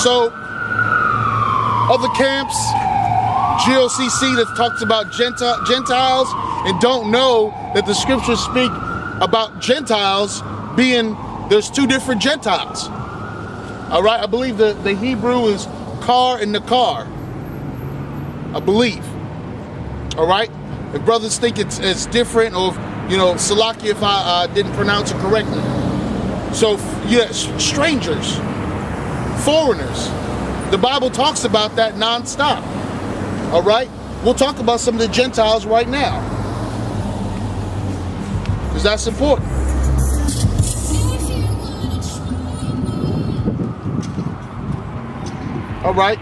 So, other camps, GOCC, that talks about Gentiles and don't know that the scriptures speak about Gentiles being, there's two different Gentiles. All right, I believe the Hebrew is kar and nakar, I believe. All right, if brothers think it's different, or Salaki if I didn't pronounce it correctly. So yes, strangers, foreigners, the Bible talks about that nonstop. All right, we'll talk about some of the Gentiles right now, because that's important. All right,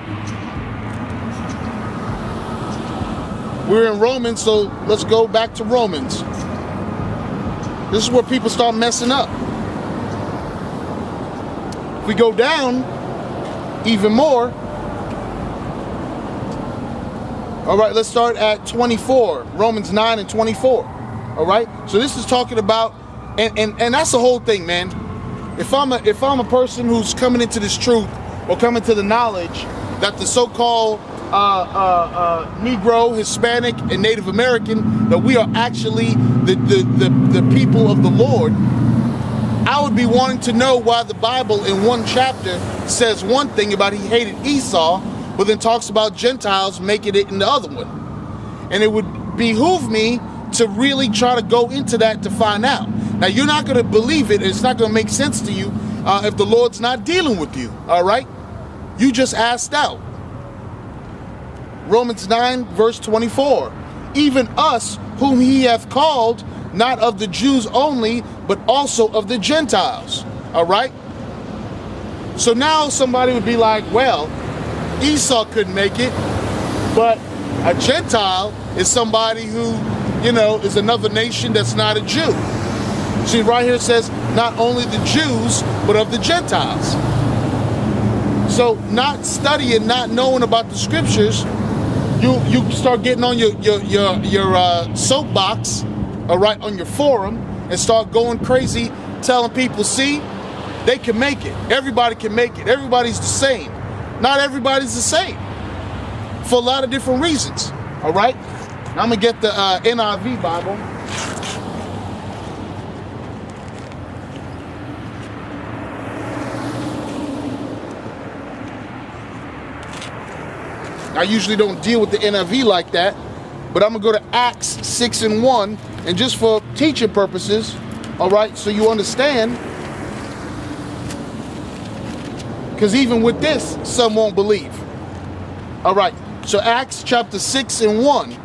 we're in Romans, so let's go back to Romans. This is where people start messing up. If we go down even more, all right, let's start at 24, Romans 9 and 24. All right, so this is talking about, and that's the whole thing, man. If I'm a person who's coming into this truth, or coming to the knowledge that the so-called Negro, Hispanic, and Native American, that we are actually the people of the Lord, I would be wanting to know why the Bible in one chapter says one thing about he hated Esau, but then talks about Gentiles making it in the other one. And it would behoove me to really try to go into that to find out. Now, you're not going to believe it. It's not going to make sense to you if the Lord's not dealing with you, all right? You just asked out. Romans 9, verse 24. Even us, whom he hath called, not of the Jews only, but also of the Gentiles. All right? So now somebody would be like, well, Esau couldn't make it, but a Gentile is somebody who, is another nation that's not a Jew. See, right here it says, not only the Jews, but of the Gentiles. So not studying, not knowing about the scriptures, you start getting on your soapbox, all right, on your forum, and start going crazy, telling people, see, they can make it. Everybody can make it. Everybody's the same. Not everybody's the same, for a lot of different reasons. All right. Now I'm gonna get the NIV Bible. I usually don't deal with the NIV like that, but I'm gonna go to Acts 6 and 1, and just for teaching purposes, all right, so you understand, because even with this, some won't believe. All right, so Acts chapter 6 and 1.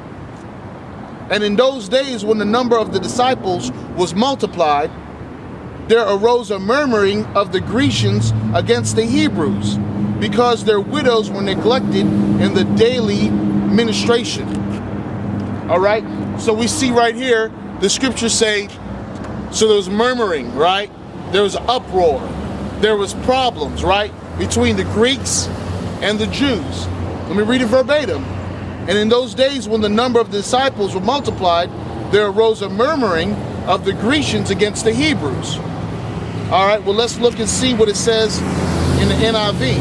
And in those days, when the number of the disciples was multiplied, there arose a murmuring of the Grecians against the Hebrews, because their widows were neglected in the daily ministration. All right, so we see right here, the scriptures say, so there was murmuring, right? There was uproar. There was problems, right, between the Greeks and the Jews. Let me read it verbatim. And in those days, when the number of the disciples were multiplied, there arose a murmuring of the Grecians against the Hebrews. All right, well, let's look and see what it says in the NIV.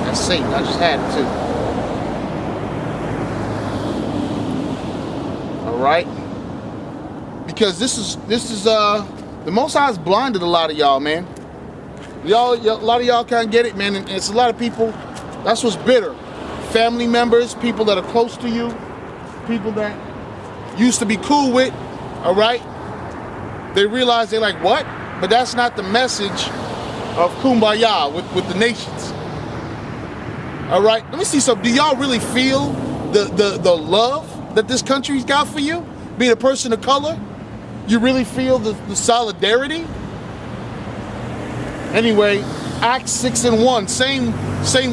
That's Satan. I just had it too. All right. Because this is the Most High is blinded a lot of y'all, man. A lot of y'all can't get it, man. And it's a lot of people. That's what's bitter. Family members, people that are close to you, people that used to be cool with, all right? They realize they're like, what? But that's not the message of Kumbaya with the nations. All right? Let me see something. Do y'all really feel the love that this country's got for you? Being a person of color? You really feel the solidarity? Anyway, Acts 6 and 1, same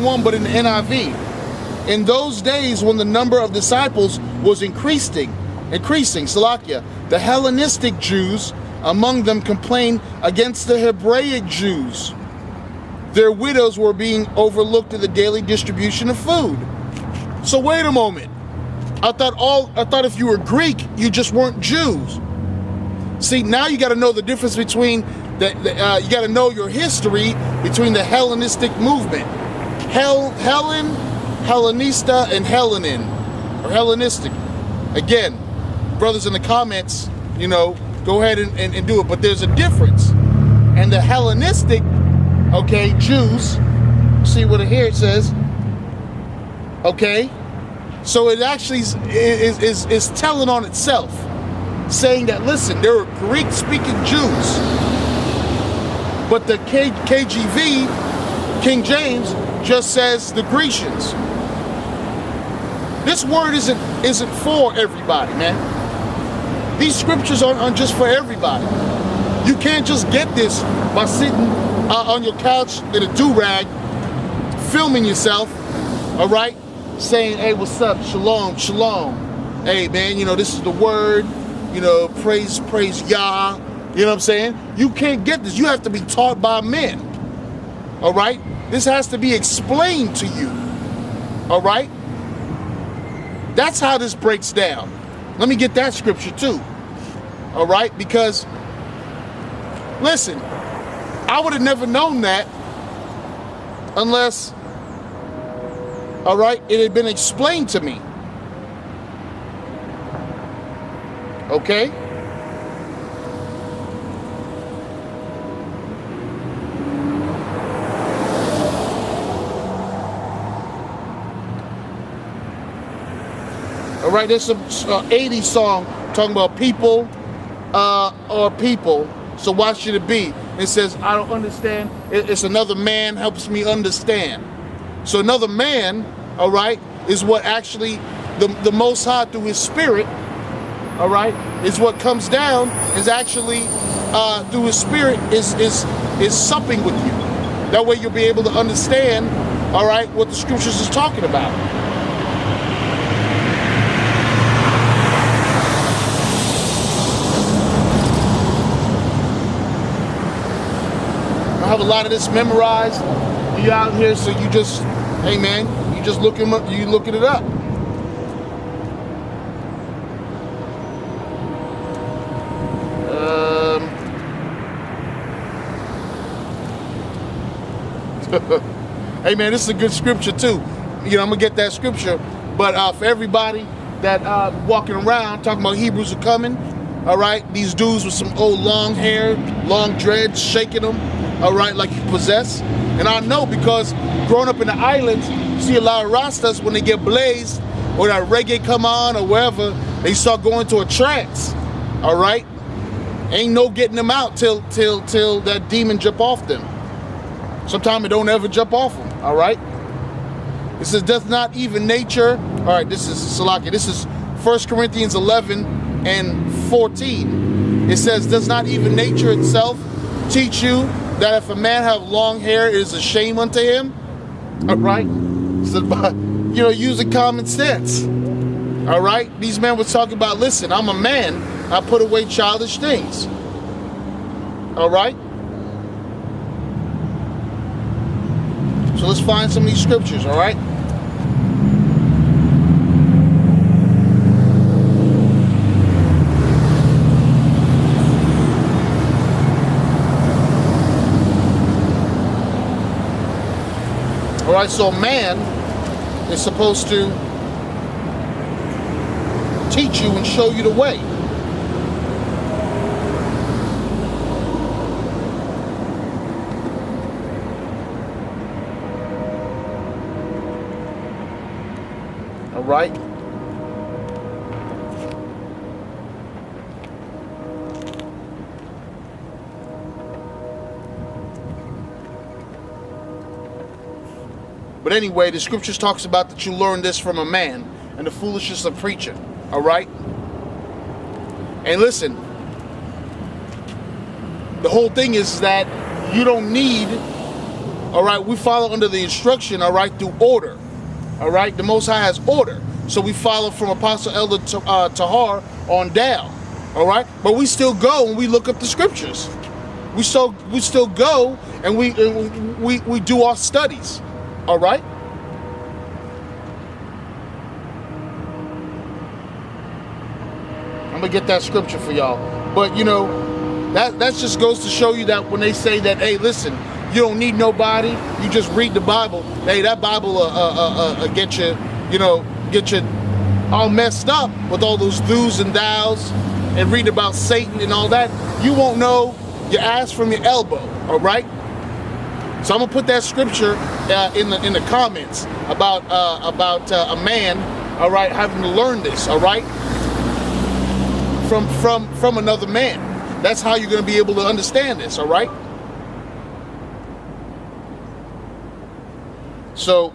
one, but in the NIV. In those days, when the number of disciples was increasing, Salakia, the Hellenistic Jews among them complained against the Hebraic Jews. Their widows were being overlooked in the daily distribution of food. So wait a moment. I thought if you were Greek, you just weren't Jews. See, now you got to know the difference between you got to know your history between the Hellenistic movement, Hellenista, and Hellenin, or Hellenistic. Again, brothers in the comments, go ahead and do it. But there's a difference. And the Hellenistic, okay, Jews, see what here it says, okay? So it actually is telling on itself, saying that, listen, there were Greek-speaking Jews, but the KJV, King James, just says the Grecians. This word isn't for everybody, man. These scriptures aren't just for everybody. You can't just get this by sitting on your couch in a do-rag, filming yourself, all right, saying, hey, what's up, shalom, shalom. Hey, man, this is the word, praise Yah. You know what I'm saying? You can't get this. You have to be taught by men, all right? This has to be explained to you, all right? That's how this breaks down. Let me get that scripture too, all right? Because, listen, I would have never known that unless, all right, it had been explained to me. Okay? All right, there's some 80s song talking about people or people. So why should it be? It says, I don't understand. It's another man helps me understand. So another man, all right, is what actually the Most High through his spirit, all right, is what comes down, is actually through his spirit is supping with you. That way you'll be able to understand, all right, what the scriptures is talking about. I have a lot of this memorized. You out here, so you just, hey man, you just looking it up. Hey man, this is a good scripture too. I'm gonna get that scripture. But for everybody that walking around talking about Hebrews are coming, all right, these dudes with some old long hair, long dreads, shaking them, all right, like you possess. And I know because growing up in the islands, you see a lot of Rastas when they get blazed or that reggae come on or wherever, they start going to a trance, all right? Ain't no getting them out till that demon jump off them. Sometimes it don't ever jump off them, all right? It says, does not even nature, all right, this is Salaki, this is 1 Corinthians 11 and 14. It says, does not even nature itself teach you that if a man have long hair, it is a shame unto him? All right? So, using common sense. All right? These men were talking about, listen, I'm a man. I put away childish things. All right? So let's find some of these scriptures, all right? All right, so man is supposed to teach you and show you the way. All right? But anyway, the scriptures talks about that you learn this from a man and the foolishness of preaching. All right? And listen, the whole thing is that you don't need, all right, we follow under the instruction, all right, through order. All right? The Most High has order. So we follow from Apostle Elder Tahar on down. All right? But we still go and we look up the scriptures. We still go and we do our studies. All right? gonna get that scripture for y'all. But you know, that just goes to show you that when they say that, hey, listen, you don't need nobody, you just read the Bible. Hey, that Bible get you, get you all messed up with all those do's and thous, and read about Satan and all that. You won't know your ass from your elbow. All right. So I'm gonna put that scripture in the comments about a man, all right, having to learn this, all right, from another man. That's how you're gonna be able to understand this, all right. So,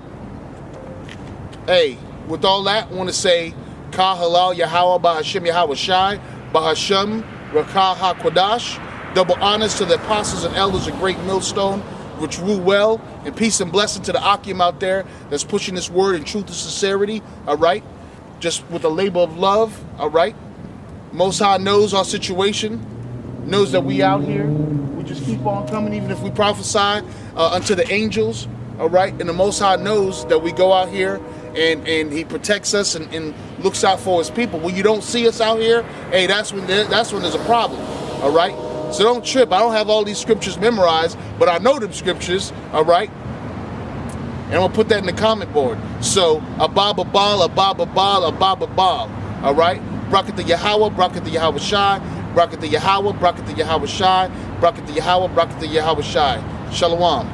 hey, with all that, I want to say, Ka Halal Yahweh Bahashem Yahweh Shai Bahashem Rakah HaKodash. Double honors to the apostles and elders of Great Millstone, which rule well, and peace and blessing to the Akim out there that's pushing this word in truth and sincerity, all right? Just with a label of love, all right? Most High knows our situation, knows that we out here. We just keep on coming, even if we prophesy unto the angels, all right? And the Most High knows that we go out here and he protects us and looks out for his people. When you don't see us out here, hey, that's when there's a problem, all right? So don't trip. I don't have all these scriptures memorized, but I know them scriptures, all right? And I'm going to put that in the comment board. So, Abab Abal, Abab Abal, Abab Abal, all right? Bracket the Yahweh, bracket the Yahweh Shai, bracket the Yahweh, bracket the Yahweh Shai, bracket the Yahweh, bracket the Yahweh Shai. Shalom.